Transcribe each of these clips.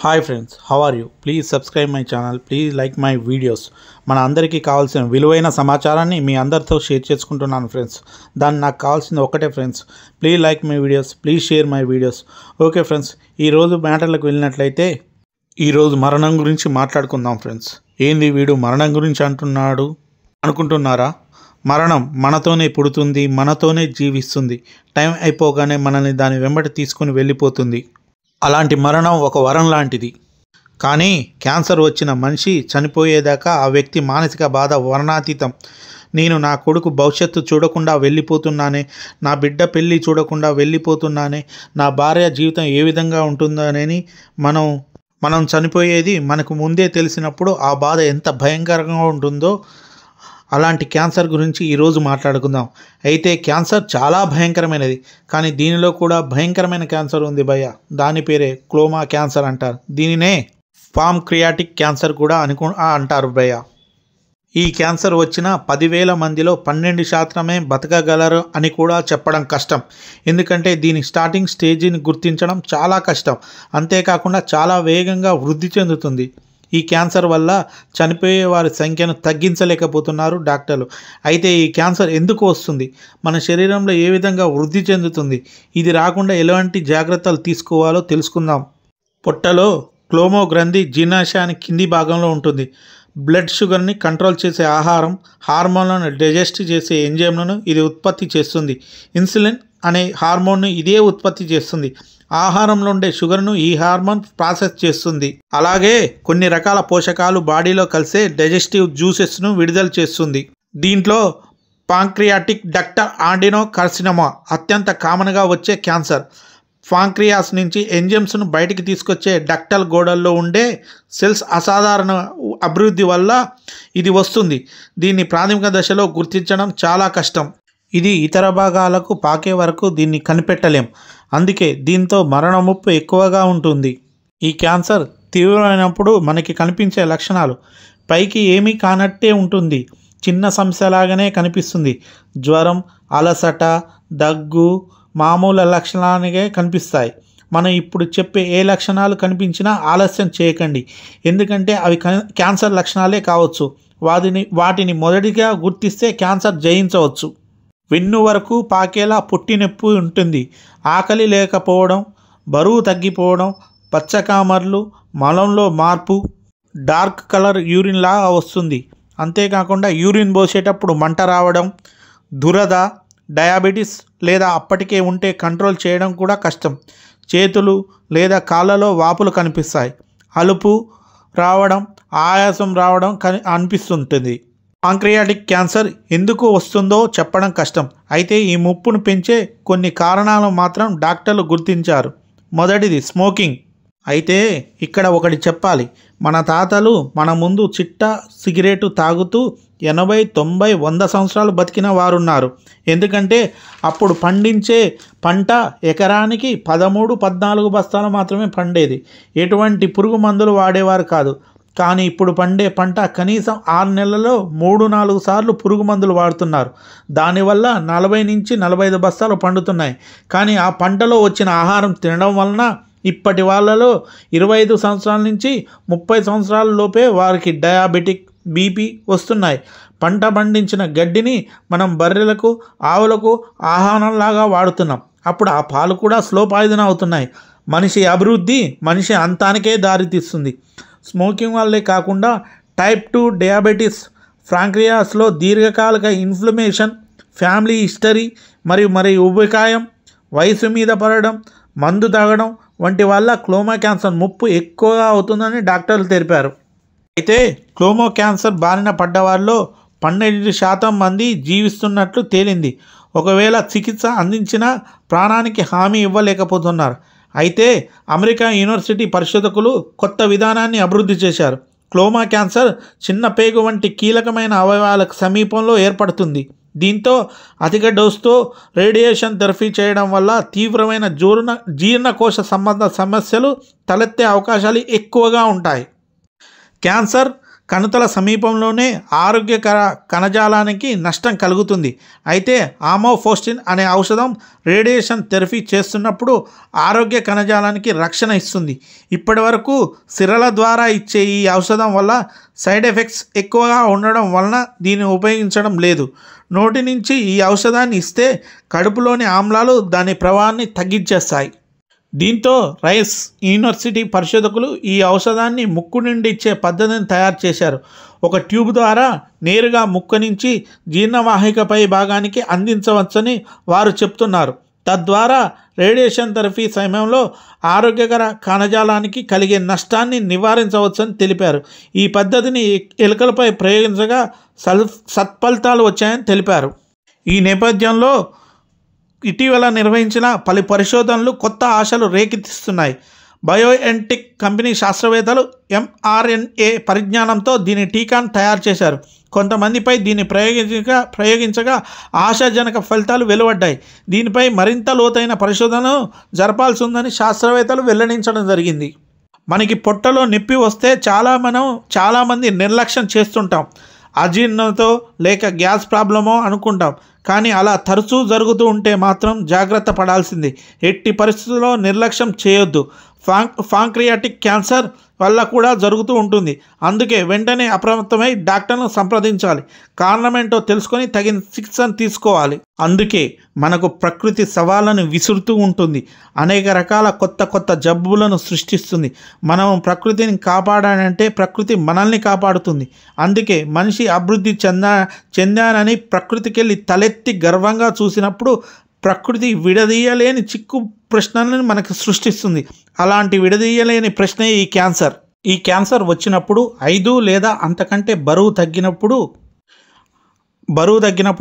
Hi friends, how are you? Please subscribe my channel, please like my videos. మన అందరికీ కావాల్సిన విలువైన సమాచారాన్ని మీ అందరితో షేర్ చేసుకుంటున్నాను ఫ్రెండ్స్. దాన్ని నాకు కావాల్సింది ఒకటే friends, please like my videos, please share my videos. Okay friends, ఈరోజు మ్యాటర్లకు వెళ్ళినట్లయితే ఈరోజు మరణం గురించి మాట్లాడుకుందాం ఫ్రెండ్స్. ఏంది వీడు మరణం గురించి అంటున్నాడు అనుకుంటున్నారా? మరణం మనతోనే పుడుతుంది, మనతోనే జీవిస్తుంది. టైం అయిపోగానే మనల్ని దాని వెంబడి తీసుకుని వెళ్ళిపోతుంది. అలాంటి మరణం ఒక వరం లాంటిది. కానీ క్యాన్సర్ వచ్చిన మనిషి చనిపోయేదాకా ఆ వ్యక్తి మానసిక బాధ వర్ణాతీతం. నేను నా కొడుకు భవిష్యత్తు చూడకుండా వెళ్ళిపోతున్నానే, నా బిడ్డ పెళ్ళి చూడకుండా వెళ్ళిపోతున్నానే, నా భార్య జీవితం ఏ విధంగా ఉంటుందోనని మనం చనిపోయేది మనకు ముందే తెలిసినప్పుడు ఆ బాధ ఎంత భయంకరంగా ఉంటుందో అలాంటి క్యాన్సర్ గురించి ఈరోజు మాట్లాడుకుందాం. అయితే క్యాన్సర్ చాలా భయంకరమైనది, కానీ దీనిలో కూడా భయంకరమైన క్యాన్సర్ ఉంది భయ్య. దాని పేరే క్లోమా క్యాన్సర్ అంటారు. దీనినే పాంక్రియాటిక్ క్యాన్సర్ కూడా అంటారు భయ్య. ఈ క్యాన్సర్ వచ్చిన 10,000 మందిలో 12% బతకగలరు అని కూడా చెప్పడం కష్టం. ఎందుకంటే దీని స్టార్టింగ్ స్టేజిని గుర్తించడం చాలా కష్టం. అంతేకాకుండా చాలా వేగంగా వృద్ధి చెందుతుంది. ఈ క్యాన్సర్ వల్ల చనిపోయే వారి సంఖ్యను తగ్గించలేకపోతున్నారు డాక్టర్లు. అయితే ఈ క్యాన్సర్ ఎందుకు వస్తుంది, మన శరీరంలో ఏ విధంగా వృద్ధి చెందుతుంది, ఇది రాకుండా ఎలాంటి జాగ్రత్తలు తీసుకోవాలో తెలుసుకుందాం. పొట్టలో క్లోమో గ్రంథి జీర్ణాశయాన్ని కింది భాగంలో ఉంటుంది. బ్లడ్ షుగర్ని కంట్రోల్ చేసే ఆహారం, హార్మోన్లను డైజెస్ట్ చేసే ఎంజైమ్లను ఇది ఉత్పత్తి చేస్తుంది. ఇన్సులిన్ అనే హార్మోన్ను ఇదే ఉత్పత్తి చేస్తుంది. ఆహారంలో ఉండే షుగర్ను ఈ హార్మోన్ ప్రాసెస్ చేస్తుంది. అలాగే కొన్ని రకాల పోషకాలు బాడీలో కలిసే డైజెస్టివ్ జ్యూసెస్ను విడుదల చేస్తుంది. దీంట్లో పాంక్రియాటిక్ డక్టల్ ఆడినోకార్సినోమా అత్యంత కామన్గా వచ్చే క్యాన్సర్. పాంక్రియాస్ నుంచి ఎంజైమ్స్ను బయటికి తీసుకొచ్చే డక్టల్ గోడల్లో ఉండే సెల్స్ అసాధారణ అభివృద్ధి వల్ల ఇది వస్తుంది. దీన్ని ప్రాథమిక దశలో గుర్తించడం చాలా కష్టం. ఇది ఇతర భాగాలకు పాకే వరకు దీన్ని కనిపెట్టలేం. అందుకే దీంతో మరణ ముప్పు ఎక్కువగా ఉంటుంది. ఈ క్యాన్సర్ తీవ్రమైనప్పుడు మనకి కనిపించే లక్షణాలు పైకి ఏమీ కానట్టే ఉంటుంది. చిన్న సమస్యలాగానే కనిపిస్తుంది. జ్వరం, అలసట, దగ్గు మామూలు లక్షణాలుగా కనిపిస్తాయి. మనం ఇప్పుడు చెప్పే ఏ లక్షణాలు కనిపించినా ఆలస్యం చేయకండి, ఎందుకంటే అవి క్యాన్సర్ లక్షణాలే కావచ్చు. వాటిని మొదటిగా గుర్తిస్తే క్యాన్సర్ జయించవచ్చు. వెన్ను వరకు పాకేలా పుట్టినొప్పి ఉంటుంది. ఆకలి లేకపోవడం, బరువు తగ్గిపోవడం, పచ్చకామర్లు, మలంలో మార్పు, డార్క్ కలర్ యూరిన్ లాగా వస్తుంది. అంతేకాకుండా యూరిన్ పోసేటప్పుడు మంట రావడం, దురద, డయాబెటీస్ లేదా అప్పటికే ఉంటే కంట్రోల్ చేయడం కూడా కష్టం. చేతులు లేదా కాళ్ళలో వాపులు కనిపిస్తాయి. అలుపు రావడం, ఆయాసం రావడం అనిపిస్తుంటుంది. పాంక్రియాటిక్ క్యాన్సర్ ఎందుకు వస్తుందో చెప్పడం కష్టం. అయితే ఈ ముప్పును పెంచే కొన్ని కారణాలు మాత్రం డాక్టర్లు గుర్తించారు. మొదటిది స్మోకింగ్. అయితే ఇక్కడ ఒకటి చెప్పాలి, మన తాతలు మన ముందు చిట్టా సిగరెట్ తాగుతూ 80, 90, 100 సంవత్సరాలు బతికిన వారున్నారు. ఎందుకంటే అప్పుడు పండించే పంట ఎకరానికి 13, 14 బస్తాలు మాత్రమే పండేది. ఎటువంటి పురుగు మందులు వాడేవారు కాదు. కానీ ఇప్పుడు పండే పంట కనీసం 6 నెలల్లో 3-4 సార్లు పురుగు మందులు వాడుతున్నారు. దానివల్ల 40 నుంచి 45 బస్తాలు పండుతున్నాయి. కానీ ఆ పంటలో వచ్చిన ఆహారం తినడం వలన ఇప్పటి వాళ్ళలో 25 సంవత్సరాల నుంచి 30 సంవత్సరాల లోపే వారికి డయాబెటిక్, బీపీ వస్తున్నాయి. పంట పండించిన గడ్డిని మనం బర్రెలకు, ఆవులకు ఆహారంలాగా వాడుతున్నాం. అప్పుడు ఆ పాలు కూడా స్లో పాయిజన్ అవుతున్నాయి. మనిషి అభివృద్ధి మనిషి అంతానికే దారితీస్తుంది. స్మోకింగ్ వల్లే కాకుండా టైప్ 2 డయాబెటీస్, పాంక్రియాస్లో దీర్ఘకాలిక ఇన్ఫ్లమేషన్, ఫ్యామిలీ హిస్టరీ మరియు ఉబకాయం, వయసు మీద పడడం, మందు తాగడం వంటి వల్ల క్లోమా క్యాన్సర్ ముప్పు ఎక్కువగా అవుతుందని డాక్టర్లు తెలిపారు. అయితే క్లోమా క్యాన్సర్ బారిన పడ్డవారిలో 12% మంది జీవిస్తున్నట్లు తేలింది. ఒకవేళ చికిత్స అందించినా ప్రాణానికి హామీ ఇవ్వలేకపోతున్నారు. అయితే అమెరికా యూనివర్సిటీ పరిశోధకులు కొత్త విధానాన్ని అభివృద్ధి చేశారు. క్లోమా క్యాన్సర్ చిన్న పేగు వంటి కీలకమైన అవయవాలకు సమీపంలో ఏర్పడుతుంది. దీంతో అధిక డోసుతో రేడియేషన్ థెరపీ చేయడం వల్ల తీవ్రమైన జీర్ణకోశ సంబంధ సమస్యలు తలెత్తే అవకాశాలు ఎక్కువగా ఉంటాయి. క్యాన్సర్ కణుతల సమీపంలోనే ఆరోగ్యకర కణజాలానికి నష్టం కలుగుతుంది. అయితే ఆమోఫోస్టిన్ అనే ఔషధం రేడియేషన్ థెరపీ చేస్తున్నప్పుడు ఆరోగ్య కణజాలానికి రక్షణ ఇస్తుంది. ఇప్పటి వరకు సిరల ద్వారా ఇచ్చే ఈ ఔషధం వల్ల సైడ్ ఎఫెక్ట్స్ ఎక్కువగా ఉండడం వలన దీన్ని ఉపయోగించడం లేదు. నోటి నుంచి ఈ ఔషధాన్ని ఇస్తే కడుపులోని ఆమ్లాలు దాని ప్రభావాన్ని తగ్గించేస్తాయి. దీంతో రైస్ యూనివర్సిటీ పరిశోధకులు ఈ ఔషధాన్ని ముక్కు నుండి ఇచ్చే పద్ధతిని తయారు చేశారు. ఒక ట్యూబ్ ద్వారా నేరుగా ముక్కు నుంచి జీర్ణవాహికపై భాగానికి అందించవచ్చని వారు చెప్తున్నారు. తద్వారా రేడియేషన్ థెరపీ సమయంలో ఆరోగ్యకర కణజాలానికి కలిగే నష్టాన్ని నివారించవచ్చని తెలిపారు. ఈ పద్ధతిని ఎలుకలపై ప్రయోగించగా సత్ఫలితాలు వచ్చాయని తెలిపారు. ఈ నేపథ్యంలో ఇటీవల నిర్వహించిన పలు పరిశోధనలు కొత్త ఆశలు రేకెత్తిస్తున్నాయి. బయోఎన్టెక్ కంపెనీ శాస్త్రవేత్తలు mRNA పరిజ్ఞానంతో దీని టీకాను తయారు చేశారు. కొంతమందిపై దీన్ని ప్రయోగించగా ఆశాజనక ఫలితాలు వెలువడ్డాయి. దీనిపై మరింత లోతైన పరిశోధనలు జరపాల్సి ఉందని శాస్త్రవేత్తలు వెల్లడించడం జరిగింది. మనకి పొట్టలో నొప్పి వస్తే చాలామంది నిర్లక్ష్యం చేస్తుంటాం. అజీర్ణంతో లేక గ్యాస్ ప్రాబ్లమో అనుకుంటాం. కానీ అలా తరచూ జరుగుతూ ఉంటే మాత్రం జాగ్రత్త పడాల్సింది. ఎట్టి పరిస్థితుల్లో నిర్లక్ష్యం చేయొద్దు. పాంక్రియాటిక్ క్యాన్సర్ వల్ల కూడా జరుగుతూ ఉంటుంది. అందుకే వెంటనే అప్రమత్తమై డాక్టర్ను సంప్రదించాలి. కారణమేంటో తెలుసుకొని తగిన చికిత్సను తీసుకోవాలి. అందుకే మనకు ప్రకృతి సవాళ్ళను విసురుతూ ఉంటుంది. అనేక రకాల కొత్త జబ్బులను సృష్టిస్తుంది. మనం ప్రకృతిని కాపాడాలంటే ప్రకృతి మనల్ని కాపాడుతుంది. అందుకే మనిషి అభివృద్ధి చెందానని ప్రకృతికెళ్ళి తలెత్తి గర్వంగా చూసినప్పుడు ప్రకృతి విడదీయలేని చిక్కు ప్రశ్నలను మనకు సృష్టిస్తుంది. అలాంటి విడదీయలేని ప్రశ్నే ఈ క్యాన్సర్. ఈ క్యాన్సర్ వచ్చినప్పుడు 5 లేదా అంతకంటే బరువు తగ్గినప్పుడు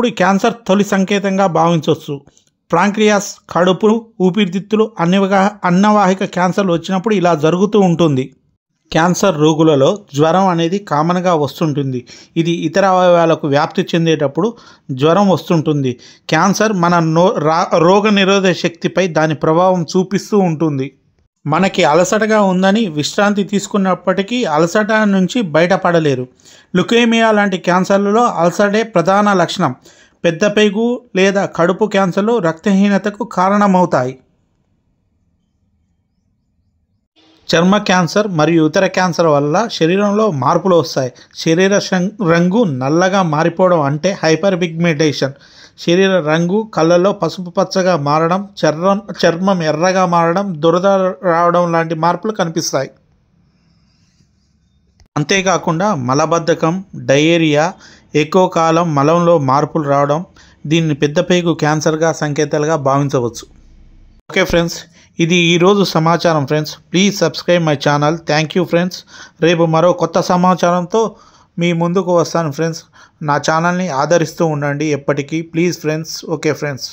ఈ క్యాన్సర్ తొలి సంకేతంగా భావించవచ్చు. పాంక్రియాస్, కడుపు, ఊపిరితిత్తులు, అన్నవాహిక క్యాన్సర్లు వచ్చినప్పుడు ఇలా జరుగుతూ ఉంటుంది. క్యాన్సర్ రోగులలో జ్వరం అనేది కామన్గా వస్తుంటుంది. ఇది ఇతర అవయవాలకు వ్యాప్తి చెందేటప్పుడు జ్వరం వస్తుంటుంది. క్యాన్సర్ మన రోగ నిరోధక శక్తిపై దాని ప్రభావం చూపిస్తూ ఉంటుంది. మనకి అలసటగా ఉందని విశ్రాంతి తీసుకున్నప్పటికీ అలసట నుంచి బయటపడలేరు. లుకేమియా లాంటి క్యాన్సర్లలో అలసటే ప్రధాన లక్షణం. పెద్దపేగు లేదా కడుపు క్యాన్సర్లు రక్తహీనతకు కారణమవుతాయి. చర్మ క్యాన్సర్ మరియు ఇతర క్యాన్సర్ వల్ల శరీరంలో మార్పులు వస్తాయి. శరీర రంగు నల్లగా మారిపోవడం అంటే హైపర్ పిగ్మెంటేషన్. శరీర రంగు కళ్ళలో పసుపు పచ్చగా మారడం, చర్మం ఎర్రగా మారడం, దురద రావడం లాంటి మార్పులు కనిపిస్తాయి. అంతేకాకుండా మలబద్ధకం, డయేరియా, ఎక్కువ కాలం మలంలో మార్పులు రావడం దీన్ని పెద్దపేగు క్యాన్సర్గా సంకేతాలుగా భావించవచ్చు. ఓకే ఫ్రెండ్స్, ఇది ఈరోజు సమాచారం friends. Please subscribe my channel. Thank you friends. రేపు మరో కొత్త సమాచారంతో మీ ముందుకు వస్తాను ఫ్రెండ్స్. నా ఛానల్ని ఆదరిస్తూ ఉండండి ఎప్పటికీ. Please friends. Okay friends.